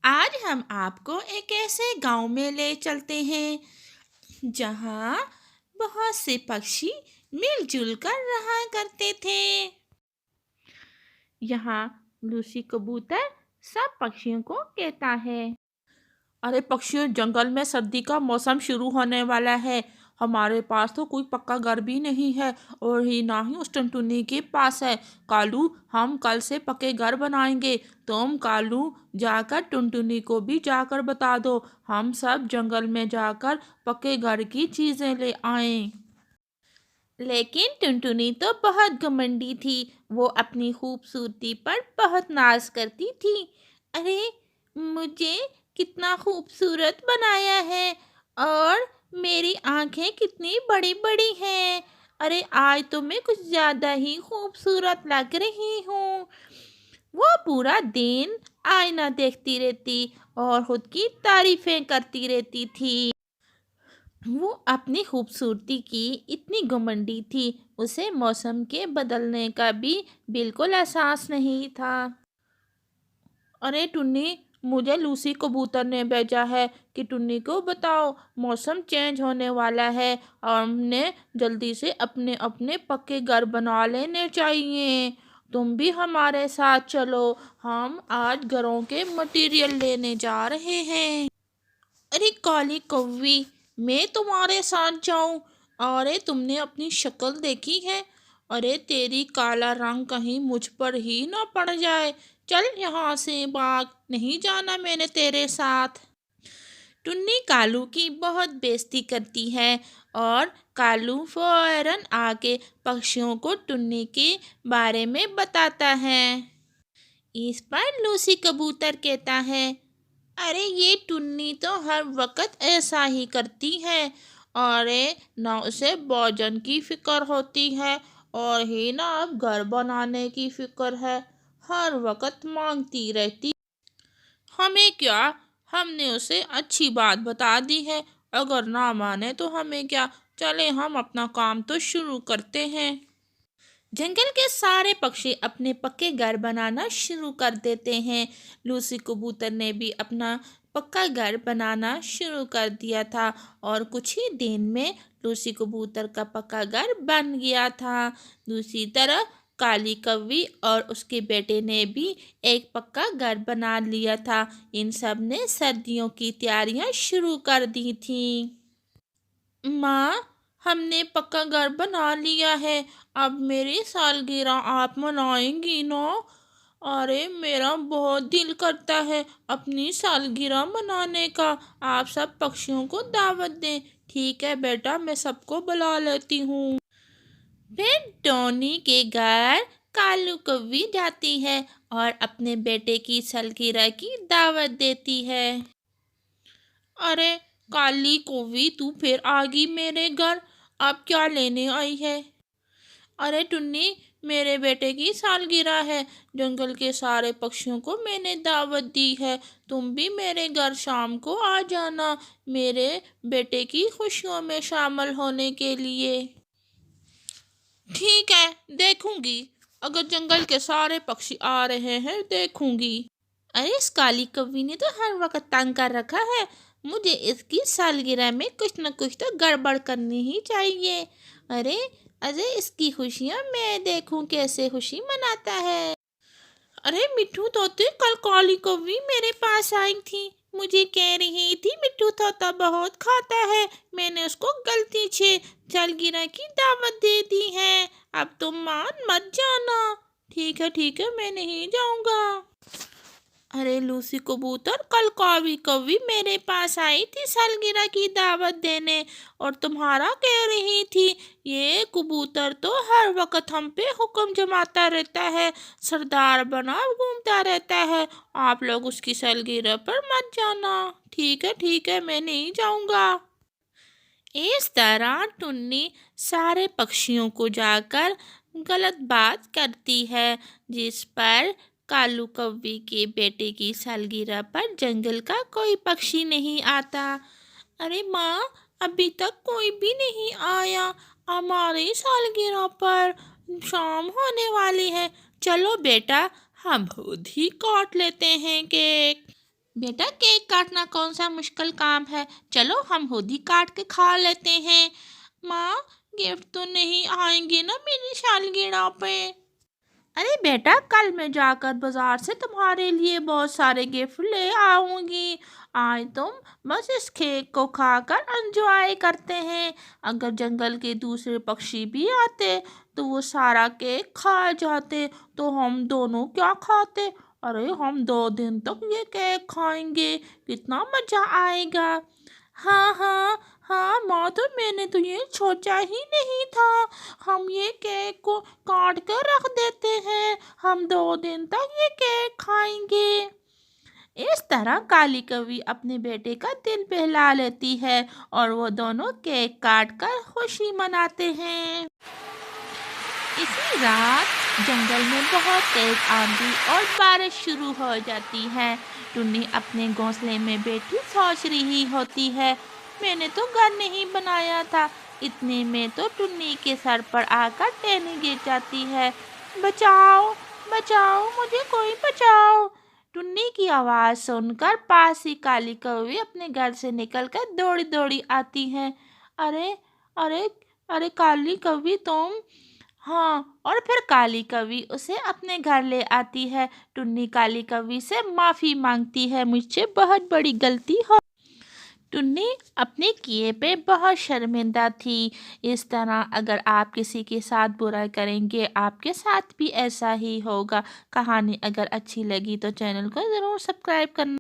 آج ہم آپ کو ایک ایسے گاؤں میں لے چلتے ہیں جہاں بہت سے پکشی مل جل کر رہا کرتے تھے۔ یہاں لوسی کبوتر سب پکشیوں کو کہتا ہے، ارے پکشیوں، جنگل میں سردی کا موسم شروع ہونے والا ہے۔ ہمارے پاس تو کوئی پکا گھر بھی نہیں ہے اور ہی نہ ہی اس ٹنٹنی کے پاس ہے۔ کالو، ہم کل سے پکے گھر بنائیں گے۔ تم کالو جا کر ٹنٹنی کو بھی جا کر بتا دو، ہم سب جنگل میں جا کر پکے گھر کی چیزیں لے آئیں۔ لیکن ٹنٹنی تو بہت گھمنڈی تھی، وہ اپنی خوبصورتی پر بہت ناز کرتی تھی۔ ارے مجھے کتنا خوبصورت بنایا ہے اور میری آنکھیں کتنی بڑی بڑی ہیں۔ ارے آج تو میں کچھ زیادہ ہی خوبصورت لگ رہی ہوں۔ وہ پورا دن آئینہ دیکھتی رہتی اور خود کی تعریفیں کرتی رہتی تھی۔ وہ اپنی خوبصورتی کی اتنی گھمنڈی تھی، اسے موسم کے بدلنے کا بھی بالکل احساس نہیں تھا۔ ارے ٹنی، مجھے لوسی کبوتر نے بھیجا ہے کہ ٹنی کو بتاؤ موسم چینج ہونے والا ہے اور ہم نے جلدی سے اپنے اپنے پکے گھر بنا لینے چاہیے۔ تم بھی ہمارے ساتھ چلو، ہم آج گھروں کے مٹیریل لینے جا رہے ہیں۔ ارے کالی کوی، میں تمہارے ساتھ جاؤں؟ ارے تم نے اپنی شکل دیکھی ہے؟ ارے تیری کالا رنگ کہیں مجھ پر ہی نہ پڑ جائے۔ چل یہاں سے بھاگ، نہیں جانا میں نے تیرے ساتھ۔ ٹنی کالو کی بہت بےعزتی کرتی ہے اور کالو فوراً آ کے پکشیوں کو ٹنی کے بارے میں بتاتا ہے۔ اس پر لوسی کبوتر کہتا ہے، ارے یہ ٹنی تو ہر وقت ایسا ہی کرتی ہے، اور نہ اسے بھوجن کی فکر ہوتی ہے اور ہی نہ اب گھر بنانے کی فکر ہے، ہر وقت مانگتی رہتی۔ ہمیں کیا، ہم نے اسے اچھی بات بتا دی ہے، اگر نہ مانے تو ہمیں کیا، چلے ہم اپنا کام تو شروع کرتے ہیں۔ جنگل کے سارے پکشی اپنے پکے گھر بنانا شروع کر دیتے ہیں۔ لوسی کبوتر نے بھی اپنا پکا گھر بنانا شروع کر دیا تھا اور کچھ ہی دن میں لوسی کبوتر کا پکا گھر بن گیا تھا۔ دوسری طرف کالی کوی اور اس کے بیٹے نے بھی ایک پکا گھر بنا لیا تھا۔ ان سب نے سردیوں کی تیاریاں شروع کر دی تھیں۔ ماں، ہم نے پکا گھر بنا لیا ہے، اب میری سالگرہ آپ منائیں گی نا؟ ارے میرا بہت دل کرتا ہے اپنی سالگرہ منانے کا، آپ سب پکشیوں کو دعوت دیں۔ ٹھیک ہے بیٹا، میں سب کو بلا لیتی ہوں۔ پھر ٹونی کے گھر کالو کوی جاتی ہے اور اپنے بیٹے کی سالگرہ کی دعوت دیتی ہے۔ ارے کالی کوی، تو پھر آ گئی میرے گھر، اب کیا لینے آئی ہے؟ ارے ٹنی، میرے بیٹے کی سالگرہ ہے، جنگل کے سارے پکشیوں کو میں نے دعوت دی ہے، تم بھی میرے گھر شام کو آ جانا میرے بیٹے کی خوشیوں میں شامل ہونے کے لیے۔ ٹھیک ہے، دیکھوں گی، اگر جنگل کے سارے پکشی آ رہے ہیں دیکھوں گی۔ ارے اس کالی کوی نے تو ہر وقت تنگ کر رکھا ہے، مجھے اس کی سالگرہ میں کچھ نہ کچھ تو گڑبڑ کرنی ہی چاہیے۔ ارے اس کی خوشیاں میں دیکھوں کیسے خوشی مناتا ہے۔ ارے مٹھو طوطے، کل کالی کوی میرے پاس آئی تھی، مجھے کہہ رہی تھی مٹھو طوطا بہت کھاتا ہے، میں نے اس کو غلطی سے سالگرہ کی دعوت دے دی ہے، اب تم مان مت جانا۔ ٹھیک ہے، میں نہیں جاؤں گا۔ ارے لوسی کبوتر، کل کالی کوی میرے پاس آئی تھی سالگرہ کی دعوت دینے اور تمہارا کہہ رہی تھی یہ کبوتر تو ہر وقت ہم پہ حکم جماتا رہتا ہے، سردار بنا گھومتا رہتا ہے، آپ لوگ اس کی سالگرہ پر مت جانا۔ ٹھیک ہے، میں نہیں جاؤں گا۔ اس طرح ٹنی سارے پکشیوں کو جا کر غلط بات کرتی ہے، جس پر کالو کوی کے بیٹے کی سالگرہ پر جنگل کا کوئی پکشی نہیں آتا۔ ارے ماں، ابھی تک کوئی بھی نہیں آیا، ہماری سالگرہ پر شام ہونے والی ہے، چلو بیٹا ہم خود ہی کاٹ لیتے ہیں کیک۔ بیٹا کیک کاٹنا کون سا مشکل کام ہے، چلو ہم خود ہی کاٹ کے کھا لیتے ہیں۔ ماں گفٹ تو نہیں آئیں گے نا میری سالگرہ پہ؟ ارے بیٹا کل میں جا کر بازار سے تمہارے لیے بہت سارے گفٹ لے آؤں گی، آج تم بس اس کیک کو کھا کر انجوائے کرتے ہیں۔ اگر جنگل کے دوسرے پکشی بھی آتے تو وہ سارا کیک کھا جاتے تو ہم دونوں کیا کھاتے؟ ارے ہم 2 دن تک یہ کیک کھائیں گے، کتنا مزہ آئے گا۔ ہاں ہاں ہاں ماں، تو میں نے تو یہ سوچا ہی نہیں تھا، ہم یہ کیک کو کاٹ کر رکھ دیتے ہیں، ہم 2 دن تک یہ کیک کھائیں گے۔ اس طرح کالی کوی اپنے بیٹے کا دل بہلا لیتی ہے اور وہ دونوں کیک کاٹ کر خوشی مناتے ہیں۔ اسی رات جنگل میں بہت تیز آندھی اور بارش شروع ہو جاتی ہے۔ ٹنی اپنے گھونسلے میں بیٹھی سوچ رہی ہوتی ہے، میں نے تو گھر نہیں بنایا تھا۔ اتنے میں تو ٹنی کے سر پر آ کر ٹہنی گر جاتی ہے۔ بچاؤ بچاؤ، مجھے کوئی بچاؤ۔ ٹنی کی آواز سن کر پاس ہی کالی کوی اپنے گھر سے نکل کر دوڑی دوڑی آتی ہے۔ ارے ارے ارے کالی کوی تم؟ ہاں، اور پھر کالی کوی اسے اپنے گھر لے آتی ہے۔ ٹنی کالی کوی سے معافی مانگتی ہے، مجھ سے بہت بڑی غلطی ہو۔ ٹنی اپنے کیے پہ بہت شرمندہ تھی۔ اس طرح اگر آپ کسی کے ساتھ برا کریں گے آپ کے ساتھ بھی ایسا ہی ہوگا۔ کہانی اگر اچھی لگی تو چینل کو ضرور سبسکرائب کرنا۔